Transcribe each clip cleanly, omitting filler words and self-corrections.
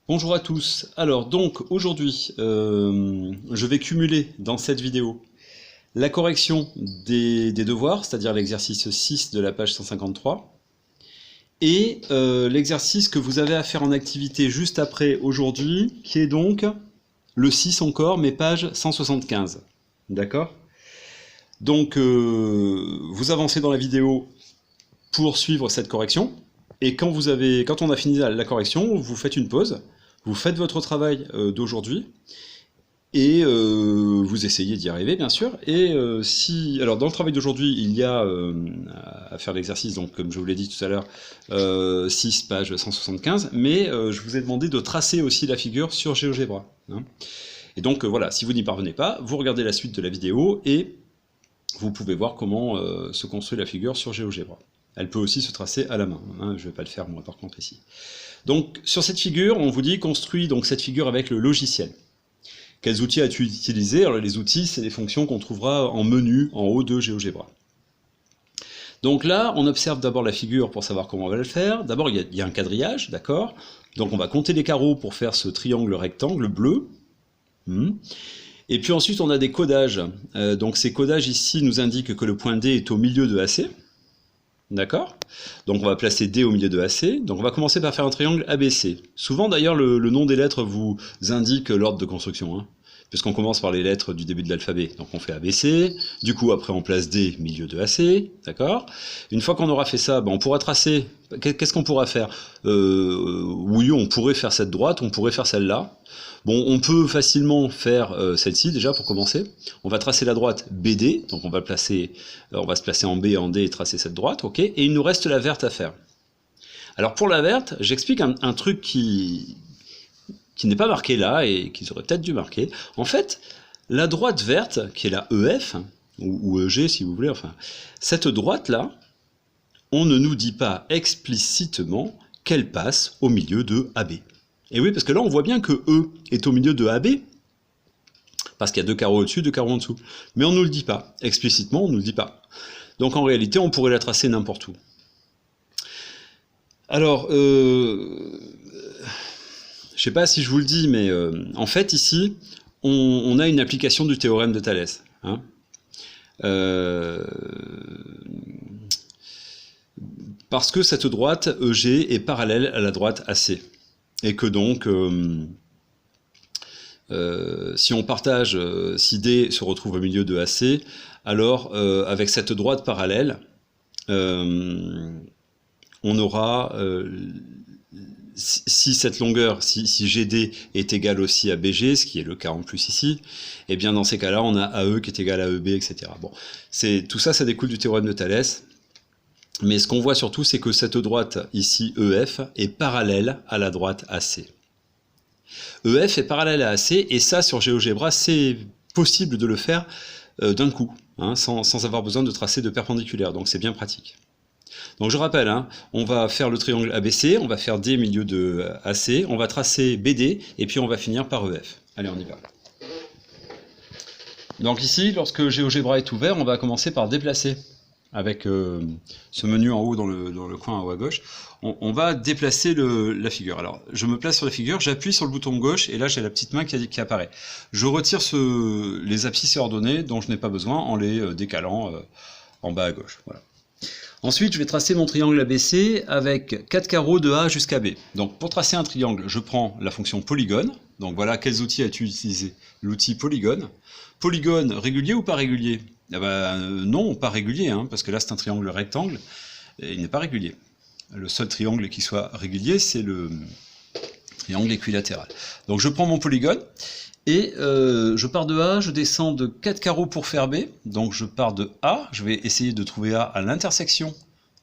Bonjour à tous. Alors donc aujourd'hui, je vais cumuler dans cette vidéo la correction des devoirs, c'est-à-dire l'exercice 6 de la page 153, et l'exercice que vous avez à faire en activité juste après aujourd'hui, qui est donc le 6 encore, mais page 175. D'accord? Donc vous avancez dans la vidéo pour suivre cette correction, et quand on a fini la correction, vous faites une pause. Vous faites votre travail d'aujourd'hui et vous essayez d'y arriver, bien sûr. Et alors dans le travail d'aujourd'hui, il y a à faire l'exercice, donc comme je vous l'ai dit tout à l'heure, 6 page 175, mais je vous ai demandé de tracer aussi la figure sur GeoGebra. Hein. Et donc voilà, si vous n'y parvenez pas, vous regardez la suite de la vidéo et vous pouvez voir comment se construit la figure sur GeoGebra. Elle peut aussi se tracer à la main, hein, je ne vais pas le faire moi par contre ici. Donc sur cette figure, on vous dit construis donc cette figure avec le logiciel. Quels outils as-tu utilisé? Alors les outils, c'est des fonctions qu'on trouvera en menu en haut de GeoGebra. Donc là, on observe d'abord la figure pour savoir comment on va le faire. D'abord, il y a un quadrillage, d'accord? Donc on va compter les carreaux pour faire ce triangle rectangle bleu. Et puis ensuite, on a des codages. Donc ces codages ici nous indiquent que le point D est au milieu de AC. D'accord? Donc on va placer D au milieu de AC. Donc on va commencer par faire un triangle ABC. Souvent d'ailleurs le nom des lettres vous indique l'ordre de construction, hein, puisqu'on commence par les lettres du début de l'alphabet. Donc on fait ABC, du coup après on place D milieu de AC, d'accord? Une fois qu'on aura fait ça, on pourra tracer, qu'est-ce qu'on pourra faire? Oui, on pourrait faire cette droite, on pourrait faire celle-là. Bon, on peut facilement faire celle-ci déjà pour commencer. On va tracer la droite BD, donc on va se placer en B, en D et tracer cette droite, ok. Et il nous reste la verte à faire. Alors pour la verte, j'explique un truc qui n'est pas marqué là et qu'ils auraient peut-être dû marquer. En fait, la droite verte, qui est la EF, ou EG si vous voulez, enfin, cette droite-là, on ne nous dit pas explicitement qu'elle passe au milieu de AB. Et oui, parce que là, on voit bien que E est au milieu de AB, parce qu'il y a deux carreaux au-dessus, deux carreaux en dessous. Mais on ne nous le dit pas. Explicitement, on ne nous le dit pas. Donc en réalité, on pourrait la tracer n'importe où. Alors, je ne sais pas si je vous le dis, mais en fait, ici, on a une application du théorème de Thalès. Hein. Parce que cette droite, EG, est parallèle à la droite AC. Et que donc, si on partage, si D se retrouve au milieu de AC, alors avec cette droite parallèle, on aura, si cette longueur, si GD est égal aussi à BG, ce qui est le cas en plus ici, et bien dans ces cas-là, on a AE qui est égal à EB, etc. Bon, tout ça, ça découle du théorème de Thalès. Mais ce qu'on voit surtout, c'est que cette droite, ici, EF, est parallèle à la droite AC. EF est parallèle à AC, et ça, sur GeoGebra, c'est possible de le faire d'un coup, hein, sans avoir besoin de tracer de perpendiculaire, donc c'est bien pratique. Donc je rappelle, hein, on va faire le triangle ABC, on va faire D milieu de AC, on va tracer BD, et puis on va finir par EF. Allez, on y va. Donc ici, lorsque GeoGebra est ouvert, on va commencer par déplacer. Avec ce menu en haut dans le coin en haut à gauche, on va déplacer la figure. Alors, je me place sur la figure, j'appuie sur le bouton gauche, et là j'ai la petite main qui apparaît. Je retire les abscisses et ordonnées dont je n'ai pas besoin en les décalant en bas à gauche. Voilà. Ensuite, je vais tracer mon triangle ABC avec 4 carreaux de A jusqu'à B. Donc, pour tracer un triangle, je prends la fonction polygone. Donc voilà, quels outils as-tu utilisé? L'outil polygone. Polygone régulier ou pas régulier? Ah bah, non, pas régulier, hein, parce que là c'est un triangle rectangle, et il n'est pas régulier. Le seul triangle qui soit régulier, c'est le triangle équilatéral. Donc je prends mon polygone, et je pars de A, je descends de 4 carreaux pour faire B, donc je pars de A, je vais essayer de trouver A à l'intersection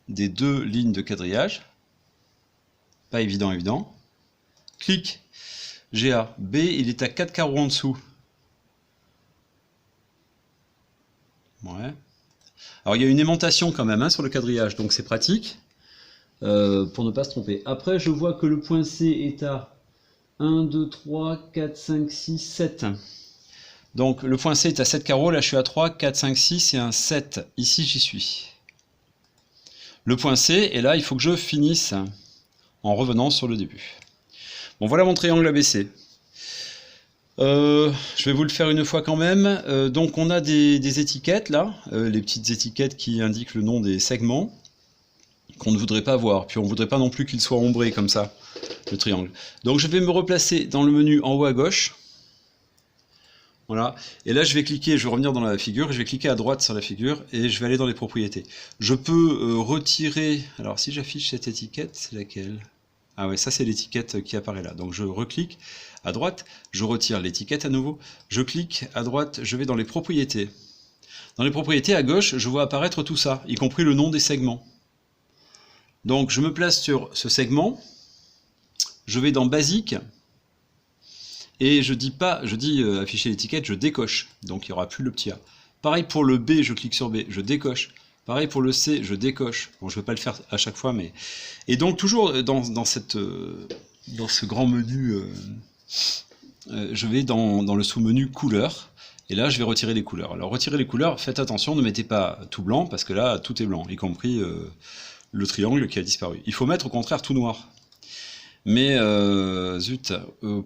des deux lignes de quadrillage. Pas évident, évident. Clic, j'ai A. B, il est à 4 carreaux en dessous. Ouais. Alors il y a une aimantation quand même, hein, sur le quadrillage, donc c'est pratique pour ne pas se tromper. Après, je vois que le point C est à 1, 2, 3, 4, 5, 6, 7. Donc le point C est à 7 carreaux, là je suis à 3, 4, 5, 6 et un 7. Ici j'y suis. Le point C, et là il faut que je finisse en revenant sur le début. Bon, voilà mon triangle ABC. Je vais vous le faire une fois quand même. Donc on a des étiquettes là, les petites étiquettes qui indiquent le nom des segments qu'on ne voudrait pas voir. Puis on ne voudrait pas non plus qu'il soit ombré comme ça, le triangle. Donc je vais me replacer dans le menu en haut à gauche. Voilà. Et là je vais cliquer, je vais revenir dans la figure, je vais cliquer à droite sur la figure et je vais aller dans les propriétés. Je peux retirer, alors si j'affiche cette étiquette, c'est laquelle? Ah ouais, ça c'est l'étiquette qui apparaît là. Donc je reclique à droite, je retire l'étiquette à nouveau, je clique à droite, je vais dans les propriétés. Dans les propriétés à gauche, je vois apparaître tout ça, y compris le nom des segments. Donc je me place sur ce segment, je vais dans basique, et je dis afficher l'étiquette, je décoche, donc il n'y aura plus le petit A. Pareil pour le B, je clique sur B, je décoche. Pareil pour le C, je décoche. Bon, je ne vais pas le faire à chaque fois, mais... Et donc, toujours dans ce grand menu, je vais dans le sous-menu couleurs, et là, je vais retirer les couleurs. Alors, retirer les couleurs, faites attention, ne mettez pas tout blanc, parce que là, tout est blanc, y compris le triangle qui a disparu. Il faut mettre, au contraire, tout noir. Mais, zut,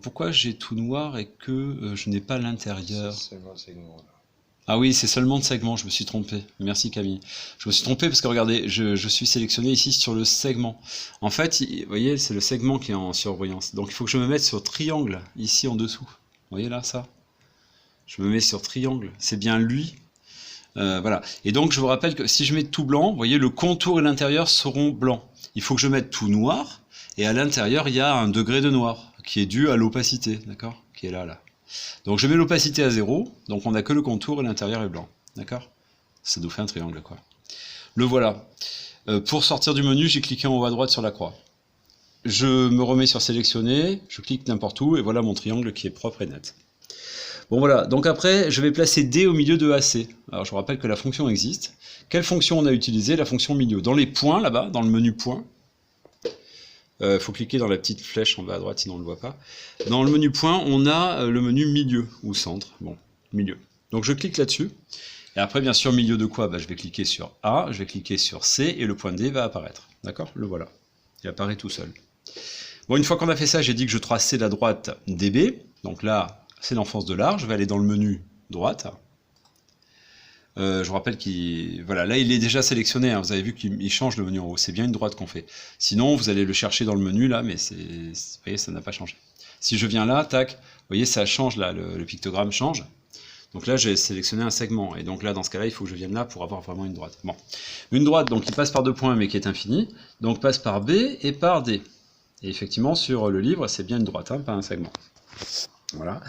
pourquoi j'ai tout noir et que je n'ai pas l'intérieur? Ah oui, c'est seulement de segment, je me suis trompé. Merci Camille. Je me suis trompé parce que regardez, je suis sélectionné ici sur le segment. En fait, vous voyez, c'est le segment qui est en surbrillance. Donc il faut que je me mette sur triangle, ici en dessous. Vous voyez là, ça? Je me mets sur triangle, c'est bien lui. Voilà. Et donc je vous rappelle que si je mets tout blanc, vous voyez, le contour et l'intérieur seront blancs. Il faut que je mette tout noir, et à l'intérieur, il y a un degré de noir, qui est dû à l'opacité, d'accord? Qui est là. Donc je mets l'opacité à 0, donc on n'a que le contour et l'intérieur est blanc, d'accord? Ça nous fait un triangle, quoi. Le voilà. Pour sortir du menu, j'ai cliqué en haut à droite sur la croix. Je me remets sur sélectionner, je clique n'importe où, et voilà mon triangle qui est propre et net. Bon voilà, donc après, je vais placer D au milieu de AC. Alors je vous rappelle que la fonction existe. Quelle fonction on a utilisé? La fonction milieu. Dans les points, là-bas, dans le menu points, faut cliquer dans la petite flèche en bas à droite, sinon on ne le voit pas. Dans le menu point, on a le menu milieu, ou centre. Bon, milieu. Donc je clique là-dessus. Et après, bien sûr, milieu de quoi? Je vais cliquer sur A, je vais cliquer sur C, et le point D va apparaître. D'accord? Le voilà. Il apparaît tout seul. Bon, une fois qu'on a fait ça, j'ai dit que je traçais la droite DB. Donc là, c'est l'enfonce de l'arc. Je vais aller dans le menu droite. Je vous rappelle qu'il... Voilà, là il est déjà sélectionné, hein. Vous avez vu qu'il change le menu en haut, c'est bien une droite qu'on fait. Sinon, vous allez le chercher dans le menu, là, mais vous voyez, ça n'a pas changé. Si je viens là, tac, vous voyez, ça change, là, le pictogramme change. Donc là, j'ai sélectionné un segment, et donc là, dans ce cas-là, il faut que je vienne là pour avoir vraiment une droite. Bon, une droite, donc qui passe par 2 points, mais qui est infinie, donc passe par B et par D. Et effectivement, sur le livre, c'est bien une droite, hein, pas un segment. Voilà.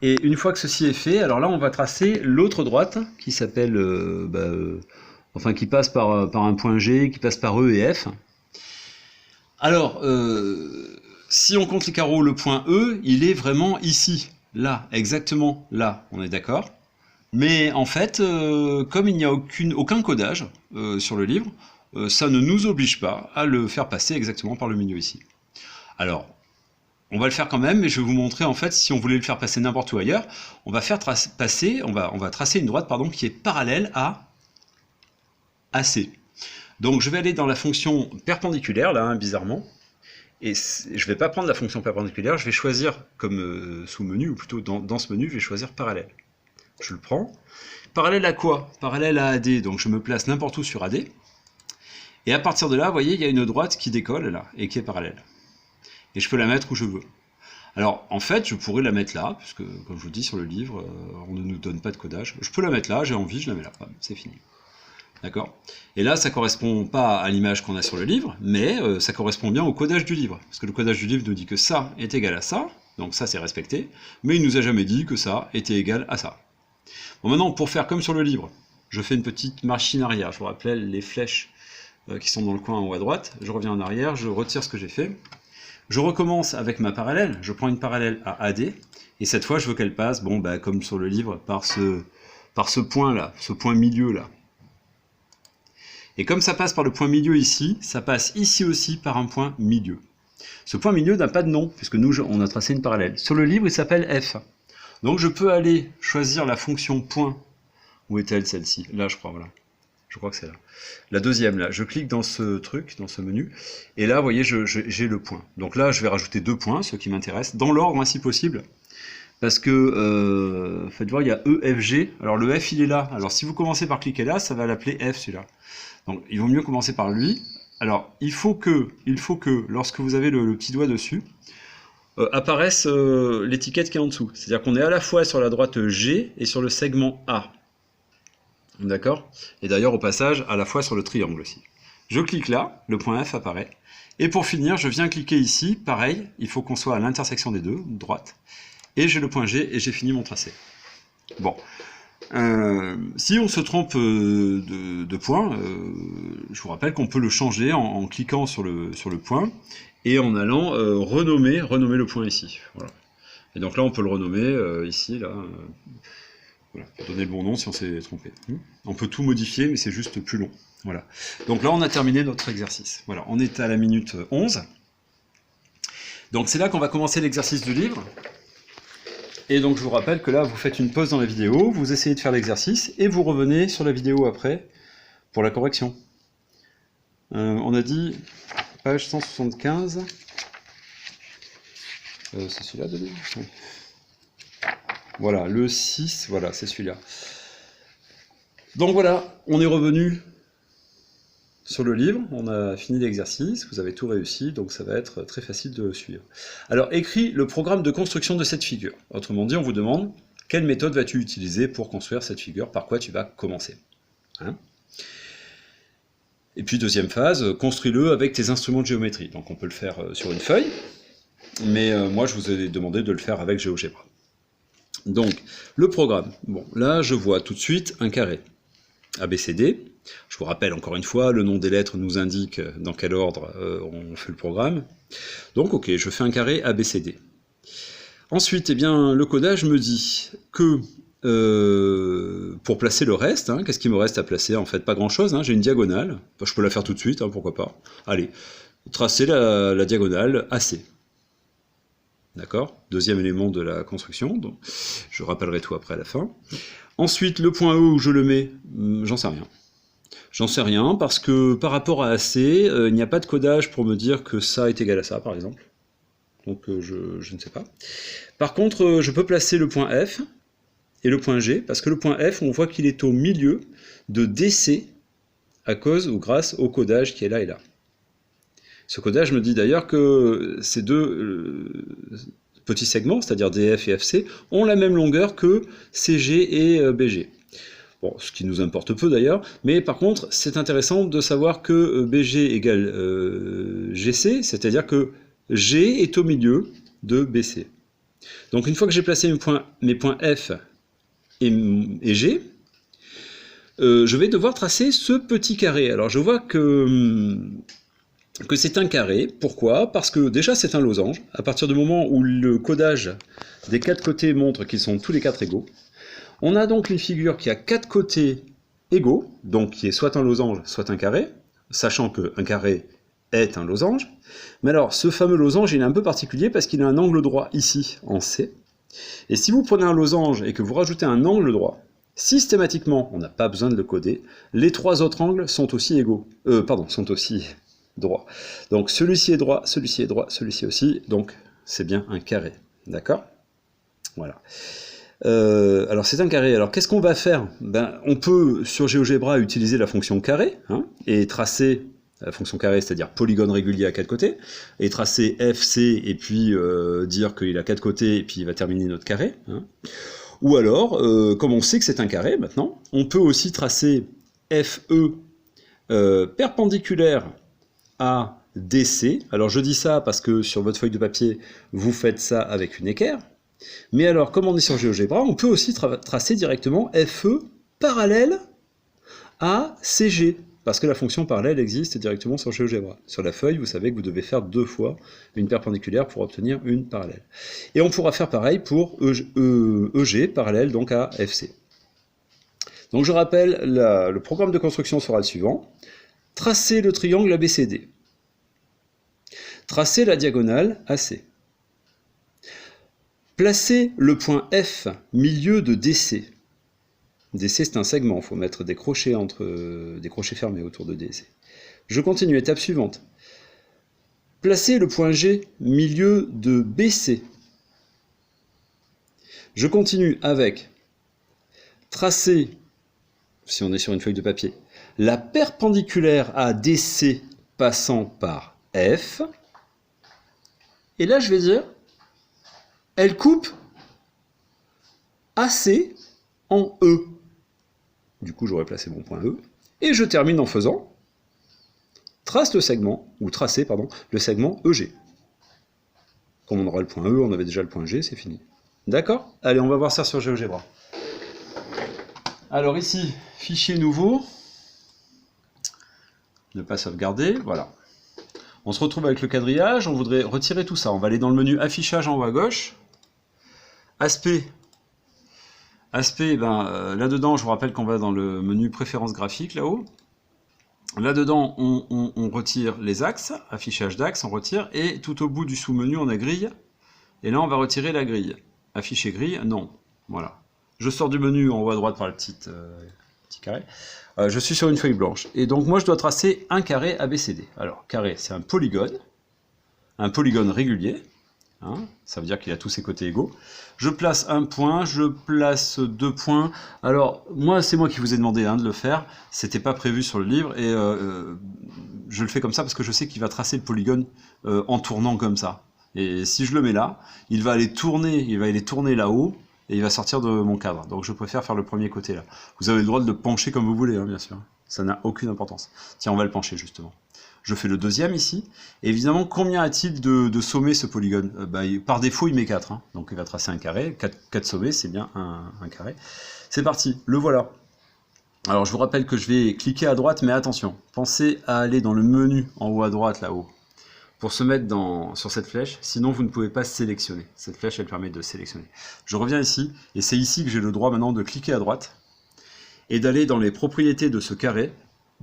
Et une fois que ceci est fait, alors là on va tracer l'autre droite qui s'appelle, enfin qui passe par un point G, qui passe par E et F. Alors, si on compte les carreaux, le point E, il est vraiment ici, là, exactement là, on est d'accord. Mais en fait, comme il n'y a aucun codage sur le livre, ça ne nous oblige pas à le faire passer exactement par le milieu ici. Alors, on va le faire quand même, mais je vais vous montrer en fait, si on voulait le faire passer n'importe où ailleurs, on va faire on va tracer une droite pardon, qui est parallèle à AC. Donc je vais aller dans la fonction perpendiculaire, là, hein, bizarrement, et je ne vais pas prendre la fonction perpendiculaire, je vais choisir comme sous-menu, ou plutôt dans ce menu, je vais choisir parallèle. Je le prends. Parallèle à quoi? Parallèle à AD, donc je me place n'importe où sur AD, et à partir de là, vous voyez, il y a une droite qui décolle, là, et qui est parallèle. Et je peux la mettre où je veux. Alors, en fait, je pourrais la mettre là, puisque, comme je vous dis sur le livre, on ne nous donne pas de codage. Je peux la mettre là, j'ai envie, je la mets là. C'est fini. D'accord? Et là, ça ne correspond pas à l'image qu'on a sur le livre, mais ça correspond bien au codage du livre. Parce que le codage du livre nous dit que ça est égal à ça, donc ça c'est respecté, mais il ne nous a jamais dit que ça était égal à ça. Bon, maintenant, pour faire comme sur le livre, je fais une petite machine arrière. Je vous rappelle les flèches qui sont dans le coin en haut à droite. Je reviens en arrière, je retire ce que j'ai fait. Je recommence avec ma parallèle, je prends une parallèle à AD, et cette fois je veux qu'elle passe, bon, comme sur le livre, par ce point là, ce point milieu là. Et comme ça passe par le point milieu ici, ça passe ici aussi par un point milieu. Ce point milieu n'a pas de nom, puisque nous on a tracé une parallèle. Sur le livre il s'appelle F. Donc je peux aller choisir la fonction point. Où est-elle celle-ci? Là je crois, voilà. Je crois que c'est là. La deuxième, là, je clique dans ce truc, dans ce menu, et là, vous voyez, j'ai le point. Donc là, je vais rajouter 2 points, ce qui m'intéresse, dans l'ordre, si possible, parce que, faites voir, il y a E, F, G. Alors le F, il est là. Alors si vous commencez par cliquer là, ça va l'appeler F, celui-là. Donc il vaut mieux commencer par lui. Alors, il faut que, lorsque vous avez le petit doigt dessus, apparaisse l'étiquette qui est en dessous. C'est-à-dire qu'on est à la fois sur la droite G et sur le segment A. D'accord? Et d'ailleurs, au passage, à la fois sur le triangle aussi. Je clique là, le point F apparaît. Et pour finir, je viens cliquer ici. Pareil, il faut qu'on soit à l'intersection des deux, droite. Et j'ai le point G et j'ai fini mon tracé. Bon. Si on se trompe de point, je vous rappelle qu'on peut le changer en cliquant sur le point et en allant renommer le point ici. Voilà. Et donc là, on peut le renommer ici, là. Voilà, pour donner le bon nom si on s'est trompé. On peut tout modifier, mais c'est juste plus long. Voilà. Donc là, on a terminé notre exercice. Voilà, on est à la minute 11. Donc c'est là qu'on va commencer l'exercice du livre. Et donc je vous rappelle que là, vous faites une pause dans la vidéo, vous essayez de faire l'exercice, et vous revenez sur la vidéo après pour la correction. On a dit page 175. C'est celui-là de livre ? Oui. Voilà, le 6, voilà, c'est celui-là. Donc voilà, on est revenu sur le livre, on a fini l'exercice, vous avez tout réussi, donc ça va être très facile de suivre. Alors, écris le programme de construction de cette figure. Autrement dit, on vous demande quelle méthode vas-tu utiliser pour construire cette figure, par quoi tu vas commencer. Hein ? Et puis, deuxième phase, construis-le avec tes instruments de géométrie. Donc, on peut le faire sur une feuille, mais moi, je vous ai demandé de le faire avec GeoGebra. Donc, le programme. Bon, là, je vois tout de suite un carré. ABCD. Je vous rappelle encore une fois, le nom des lettres nous indique dans quel ordre on fait le programme. Donc, ok, je fais un carré ABCD. Ensuite, eh bien, le codage me dit que pour placer le reste, hein, qu'est-ce qu'il me reste à placer? En fait, pas grand-chose. Hein, j'ai une diagonale. Je peux la faire tout de suite, hein, pourquoi pas. Allez, tracer la diagonale AC. D'accord? Deuxième élément de la construction, donc je rappellerai tout après à la fin. Ensuite, le point E où je le mets, j'en sais rien. J'en sais rien parce que par rapport à AC, il n'y a pas de codage pour me dire que ça est égal à ça, par exemple. Donc je ne sais pas. Par contre, je peux placer le point F et le point G, parce que le point F, on voit qu'il est au milieu de DC à cause ou grâce au codage qui est là et là. Ce codage me dit d'ailleurs que ces deux petits segments, c'est-à-dire DF et FC, ont la même longueur que CG et BG. Bon, ce qui nous importe peu d'ailleurs, mais par contre, c'est intéressant de savoir que BG égale GC, c'est-à-dire que G est au milieu de BC. Donc une fois que j'ai placé mes points F et G, je vais devoir tracer ce petit carré. Alors je vois que c'est un carré. Pourquoi? Parce que déjà c'est un losange. À partir du moment où le codage des quatre côtés montre qu'ils sont tous les quatre égaux, on a donc une figure qui a quatre côtés égaux, donc qui est soit un losange, soit un carré, sachant qu'un carré est un losange. Mais alors, ce fameux losange, il est un peu particulier parce qu'il a un angle droit ici, en C. Et si vous prenez un losange et que vous rajoutez un angle droit, systématiquement, on n'a pas besoin de le coder, les trois autres angles sont aussi égaux. Sont aussi droits. Donc celui-ci est droit, celui-ci est droit, celui-ci aussi, donc c'est bien un carré. D'accord? Voilà. Alors c'est un carré, alors qu'est-ce qu'on va faire? On peut sur GeoGebra utiliser la fonction carré, hein, et tracer la fonction carré, c'est-à-dire polygone régulier à quatre côtés, et tracer FC et puis dire qu'il a quatre côtés et puis il va terminer notre carré. Hein. Ou alors, comme on sait que c'est un carré maintenant, on peut aussi tracer FE perpendiculaire à DC. Alors je dis ça parce que sur votre feuille de papier, vous faites ça avec une équerre. Mais alors, comme on est sur GeoGebra, on peut aussi tracer directement FE parallèle à CG, parce que la fonction parallèle existe directement sur GeoGebra. Sur la feuille, vous savez que vous devez faire deux fois une perpendiculaire pour obtenir une parallèle. Et on pourra faire pareil pour EG, parallèle donc à FC. Donc je rappelle, le programme de construction sera le suivant. Tracer le triangle ABCD. Tracer la diagonale AC. Placer le point F, milieu de DC. DC c'est un segment, il faut mettre des crochets, des crochets fermés autour de DC. Je continue, étape suivante. Placer le point G milieu de BC. Je continue avec tracer, si on est sur une feuille de papier, la perpendiculaire à DC passant par F. Et là, je vais dire, elle coupe AC en E. Du coup, j'aurais placé mon point E. Et je termine en faisant tracer le segment EG. Comme on aura le point E, on avait déjà le point G, c'est fini. D'accord? Allez, on va voir ça sur GeoGebra. Alors ici, fichier nouveau. Ne pas sauvegarder, voilà. On se retrouve avec le quadrillage, on voudrait retirer tout ça. On va aller dans le menu affichage en haut à gauche. Aspect, là-dedans, je vous rappelle qu'on va dans le menu préférences graphiques, là-haut. Là-dedans, on retire les axes, affichage d'axes, on retire, et tout au bout du sous-menu, on a grille. Et là, on va retirer la grille. Afficher grille, non. Voilà. Je sors du menu en haut à droite par le petit carré. Je suis sur une feuille blanche. Et donc, moi, je dois tracer un carré ABCD. Alors, carré, c'est un polygone régulier. Hein, ça veut dire qu'il a tous ses côtés égaux. Je place un point, je place 2 points. Alors, moi, c'est moi qui vous ai demandé de le faire. C'était pas prévu sur le livre. Et je le fais comme ça parce que je sais qu'il va tracer le polygone en tournant comme ça. Et si je le mets là, il va aller tourner là-haut. Et il va sortir de mon cadre. Donc je préfère faire le premier côté là. Vous avez le droit de le pencher comme vous voulez, hein, bien sûr. Ça n'a aucune importance. Tiens, on va le pencher justement. Je fais le deuxième ici. Et évidemment, combien a-t-il de sommets ce polygone? Par défaut, il met 4. Hein. Donc il va tracer un carré. 4 sommets, c'est bien un carré. C'est parti, le voilà. Alors je vous rappelle que je vais cliquer à droite, mais attention. Pensez à aller dans le menu en haut à droite là-haut. Pour se mettre sur cette flèche, sinon vous ne pouvez pas sélectionner. Cette flèche, elle permet de sélectionner. Je reviens ici, et c'est ici que j'ai le droit maintenant de cliquer à droite, et d'aller dans les propriétés de ce carré,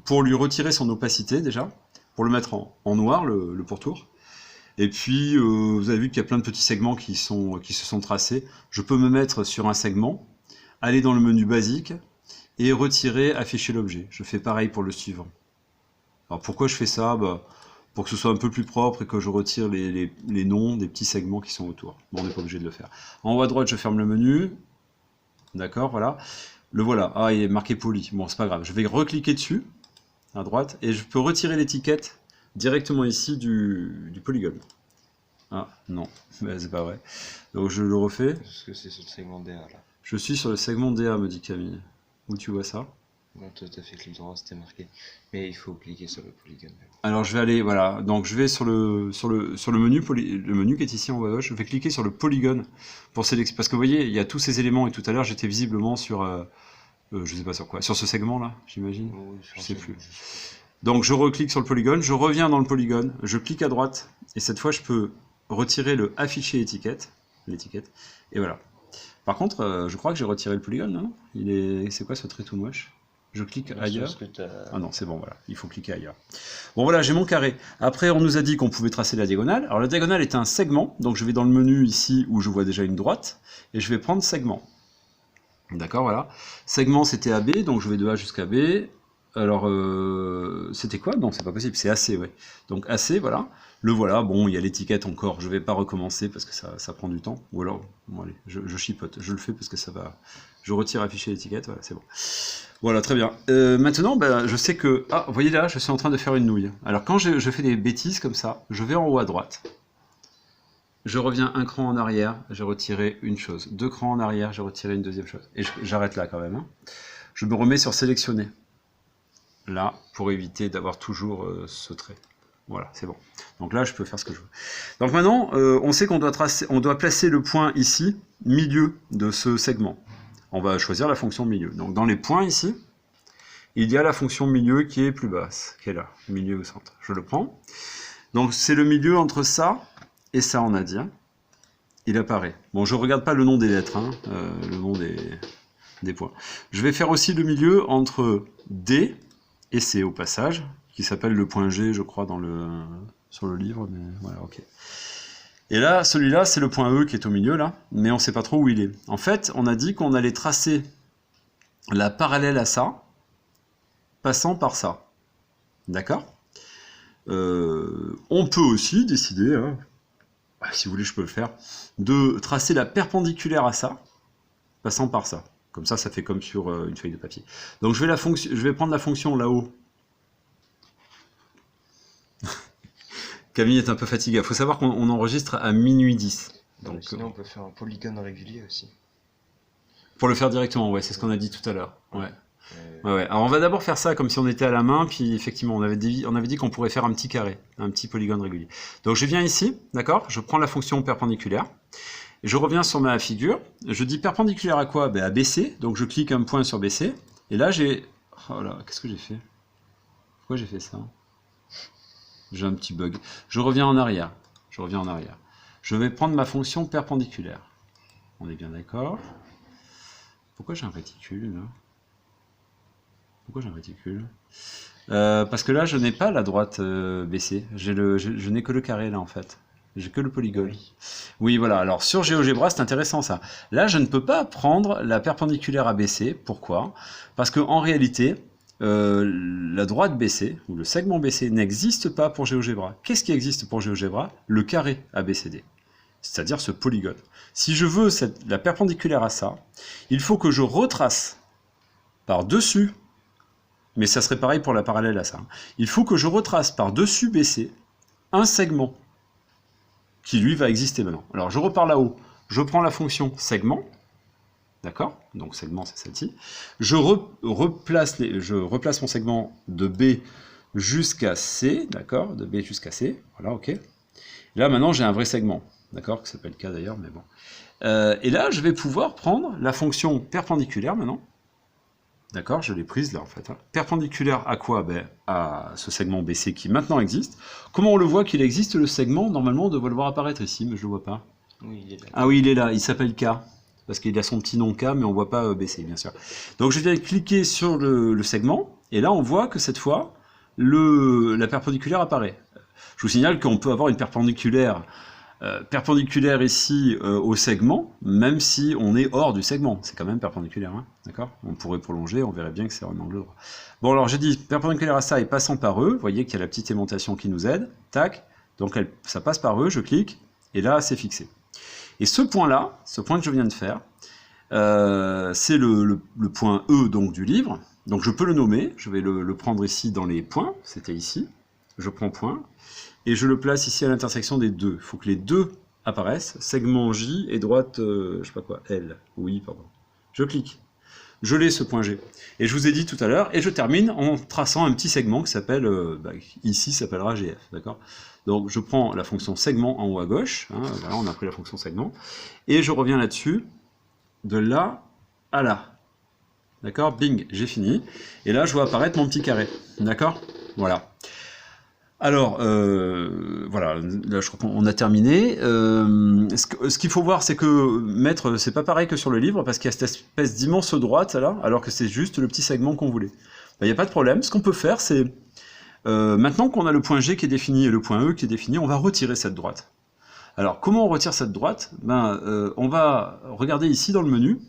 pour lui retirer son opacité déjà, pour le mettre en noir, le pourtour. Et puis, vous avez vu qu'il y a plein de petits segments qui se sont tracés. Je peux me mettre sur un segment, aller dans le menu basique, et retirer, afficher l'objet. Je fais pareil pour le suivant. Alors pourquoi je fais ça? Pour que ce soit un peu plus propre et que je retire les noms des petits segments qui sont autour. Bon, on n'est pas obligé de le faire. En haut à droite, je ferme le menu. D'accord, voilà. Le voilà. Ah, il est marqué poli. Bon, c'est pas grave. Je vais recliquer dessus, à droite, et je peux retirer l'étiquette directement ici du polygone. Ah, non, c'est pas vrai. Donc je le refais. Parce que c'est sur le segment DA, là. Je suis sur le segment DA, me dit Camille. Où tu vois ça? Non, toi t'as fait clic droit, c'était marqué. Mais il faut cliquer sur le polygone. Alors je vais aller, voilà, donc je vais sur le menu, le menu qui est ici en haut à gauche, je vais cliquer sur le polygone pour sélectionner, parce que vous voyez, il y a tous ces éléments, et tout à l'heure j'étais visiblement sur, je sais pas sur quoi, sur ce segment là, j'imagine, Oui, je sais plus. Donc je reclique sur le polygone, je reviens dans le polygone, je clique à droite, et cette fois je peux retirer le afficher étiquette, l'étiquette, et voilà. Par contre, je crois que j'ai retiré le polygone, non? C'est quoi ce trait tout moche? Je clique ailleurs. Ah non, c'est bon, voilà. Il faut cliquer ailleurs. Bon, voilà, j'ai mon carré. Après, on nous a dit qu'on pouvait tracer la diagonale. Alors, la diagonale est un segment. Donc, je vais dans le menu ici où je vois déjà une droite. Et je vais prendre segment. D'accord, voilà. Segment, c'était AB. Donc, je vais de A jusqu'à B. Alors, c'était quoi? Non, c'est pas possible. C'est AC, ouais. Donc, AC, voilà. Le voilà. Bon, il y a l'étiquette encore. Je vais pas recommencer parce que ça prend du temps. Ou alors, bon, allez, je chipote. Je le fais parce que ça va... Je retire afficher l'étiquette. Voilà, c'est bon. Voilà, très bien. Maintenant, je sais que... Ah, vous voyez là, je suis en train de faire une nouille. Alors, quand je fais des bêtises comme ça, je vais en haut à droite. Je reviens un cran en arrière, j'ai retiré une chose. 2 crans en arrière, j'ai retiré une deuxième chose. Et j'arrête là quand même. Hein. Je me remets sur sélectionner. Là, pour éviter d'avoir toujours ce trait. Voilà, c'est bon. Donc là, je peux faire ce que je veux. Donc maintenant, on sait qu'on doit placer le point ici, milieu de ce segment. On va choisir la fonction milieu. Donc dans les points ici, il y a la fonction milieu qui est plus basse, qui est là, milieu au centre. Je le prends. Donc c'est le milieu entre ça et ça, on a dit. Hein. Il apparaît. Bon, je ne regarde pas le nom des lettres, hein, le nom des points. Je vais faire aussi le milieu entre D et C au passage, qui s'appelle le point G, je crois, sur le livre. Mais voilà, ok. Et là, celui-là, c'est le point E qui est au milieu, là, mais on ne sait pas trop où il est. En fait, on a dit qu'on allait tracer la parallèle à ça, passant par ça. D'accord? On peut aussi décider, hein, si vous voulez je peux le faire, de tracer la perpendiculaire à ça, passant par ça. Comme ça fait comme sur une feuille de papier. Donc je vais prendre la fonction là-haut. Camille est un peu fatiguée. Il faut savoir qu'on enregistre à minuit 10. Donc, sinon, on peut faire un polygone régulier aussi. Pour le faire directement, ouais, c'est ce qu'on a dit tout à l'heure. Ouais. Ouais. Alors on va d'abord faire ça comme si on était à la main, puis effectivement on avait dit qu'on pourrait faire un petit carré, un petit polygone régulier. Donc je viens ici, d'accord, je prends la fonction perpendiculaire, je reviens sur ma figure, je dis perpendiculaire à quoi? À BC, donc je clique un point sur BC, et là j'ai... Oh là, qu'est-ce que j'ai fait? Pourquoi j'ai fait ça? J'ai un petit bug. Je reviens en arrière, je vais prendre ma fonction perpendiculaire. On est bien d'accord? Pourquoi j'ai un réticule là? Pourquoi j'ai un réticule? Parce que là, je n'ai pas la droite BC. Je n'ai que le carré là en fait. J'ai que le polygone. Oui, voilà. Alors sur GeoGebra, c'est intéressant ça. Là, je ne peux pas prendre la perpendiculaire à BC. Pourquoi? Parce qu'en réalité, la droite BC, ou le segment BC, n'existe pas pour GeoGebra. Qu'est-ce qui existe pour GeoGebra? Le carré ABCD. C'est-à-dire ce polygone. Si je veux la perpendiculaire à ça, il faut que je retrace par-dessus, mais ça serait pareil pour la parallèle à ça, il faut que je retrace par-dessus BC un segment qui lui va exister maintenant. Alors je repars là-haut, je prends la fonction segment, d'accord? Donc segment c'est celle-ci, je replace mon segment de B jusqu'à C, d'accord? De B jusqu'à C, voilà, ok. Là maintenant j'ai un vrai segment. D'accord, que ça s'appelle K d'ailleurs, mais bon. Et là, je vais pouvoir prendre la fonction perpendiculaire maintenant. D'accord, je l'ai prise là en fait. Hein. Perpendiculaire à quoi? À ce segment BC qui maintenant existe. Comment on le voit qu'il existe le segment? Normalement, on devrait le voir apparaître ici, mais je ne le vois pas. Oui, il est là. Ah oui, il est là, il s'appelle K. Parce qu'il a son petit nom K, mais on ne voit pas BC, bien sûr. Donc je viens cliquer sur le segment, et là on voit que cette fois, la perpendiculaire apparaît. Je vous signale qu'on peut avoir une perpendiculaire ici au segment, même si on est hors du segment. C'est quand même perpendiculaire, hein, d'accord? On pourrait prolonger, on verrait bien que c'est en angle droit. Bon, alors j'ai dit perpendiculaire à ça et passant par eux. Vous voyez qu'il y a la petite aimantation qui nous aide. Tac, donc ça passe par eux, je clique, et là c'est fixé. Et ce point-là, ce point que je viens de faire, c'est le point E donc, du livre. Donc je peux le nommer, je vais le prendre ici dans les points, c'était ici. Je prends point. Et je le place ici à l'intersection des deux. Il faut que les deux apparaissent. Segment J et droite, je sais pas quoi, L. Oui, pardon. Je clique. Je l'ai ce point G. Et je vous ai dit tout à l'heure, et je termine en traçant un petit segment qui s'appelle, ici s'appellera GF, d'accord? Donc je prends la fonction segment en haut à gauche, hein, voilà, on a pris la fonction segment, et je reviens là-dessus, de là à là. D'accord? Bing, j'ai fini. Et là, je vois apparaître mon petit carré. D'accord? Voilà. Alors, voilà, là je crois qu'on a terminé. Ce qu'il faut voir, c'est que mettre, c'est pas pareil que sur le livre, parce qu'il y a cette espèce d'immense droite là, alors que c'est juste le petit segment qu'on voulait. Il n'y a pas de problème. Ce qu'on peut faire, c'est, maintenant qu'on a le point G qui est défini et le point E qui est défini, on va retirer cette droite. Alors, comment on retire cette droite? On va regarder ici dans le menu.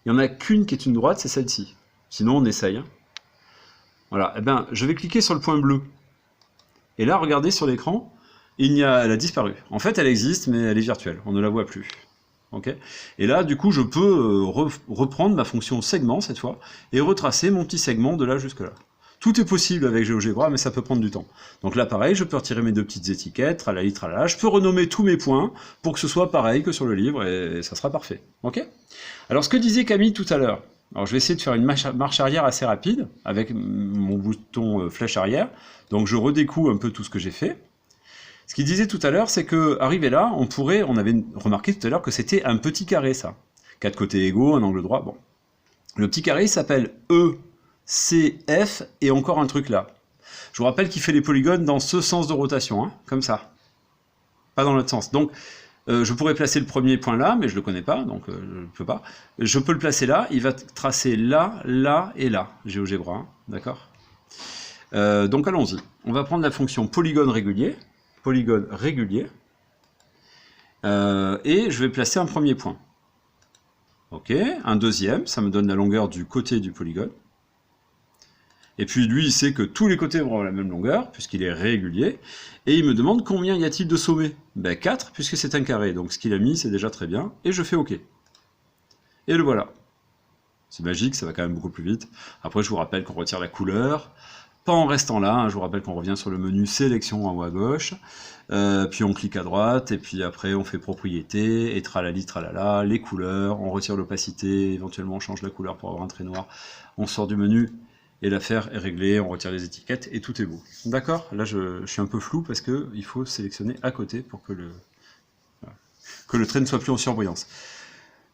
Il n'y en a qu'une qui est une droite, c'est celle-ci. Sinon, on essaye. Voilà, je vais cliquer sur le point bleu. Et là, regardez sur l'écran, elle a disparu. En fait, elle existe, mais elle est virtuelle. On ne la voit plus. Okay, et là, du coup, je peux reprendre ma fonction segment, cette fois, et retracer mon petit segment de là jusque là. Tout est possible avec GeoGebra, mais ça peut prendre du temps. Donc là, pareil, je peux retirer mes deux petites étiquettes, tralali, tralala. Je peux renommer tous mes points pour que ce soit pareil que sur le livre, et ça sera parfait. Ok? Alors, ce que disait Camille tout à l'heure, alors je vais essayer de faire une marche arrière assez rapide, avec mon bouton flèche arrière. Donc je redécoupe un peu tout ce que j'ai fait. Ce qu'il disait tout à l'heure, c'est que arrivé là, on avait remarqué tout à l'heure que c'était un petit carré, ça. 4 côtés égaux, un angle droit, bon. Le petit carré s'appelle ECF et encore un truc là. Je vous rappelle qu'il fait les polygones dans ce sens de rotation, hein, comme ça. Pas dans l'autre sens. Donc, je pourrais placer le premier point là, mais je ne le connais pas, donc je ne peux pas. Je peux le placer là, il va tracer là, là et là, GeoGebra, hein, d'accord? Donc allons-y. On va prendre la fonction polygone régulier, et je vais placer un premier point. Ok, un deuxième, ça me donne la longueur du côté du polygone. Et puis lui, il sait que tous les côtés vont avoir la même longueur, puisqu'il est régulier. Et il me demande combien y a-t-il de sommets? Ben 4, puisque c'est un carré. Donc ce qu'il a mis, c'est déjà très bien. Et je fais OK. Et le voilà. C'est magique, ça va quand même beaucoup plus vite. Après, je vous rappelle qu'on retire la couleur. Pas en restant là, hein. Je vous rappelle qu'on revient sur le menu sélection en haut à gauche. Puis on clique à droite, et puis après on fait propriété, et tralali tralala, les couleurs, on retire l'opacité, éventuellement on change la couleur pour avoir un trait noir. On sort du menu, et l'affaire est réglée, on retire les étiquettes, et tout est beau. D'accord? Là je suis un peu flou, parce qu'il faut sélectionner à côté pour que le trait ne soit plus en surbrillance.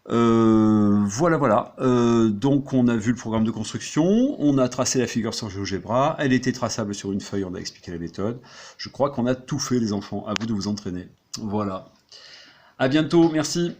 Voilà. Donc on a vu le programme de construction, on a tracé la figure sur GeoGebra, elle était traçable sur une feuille, on a expliqué la méthode. Je crois qu'on a tout fait les enfants, à vous de vous entraîner. Voilà. À bientôt, merci.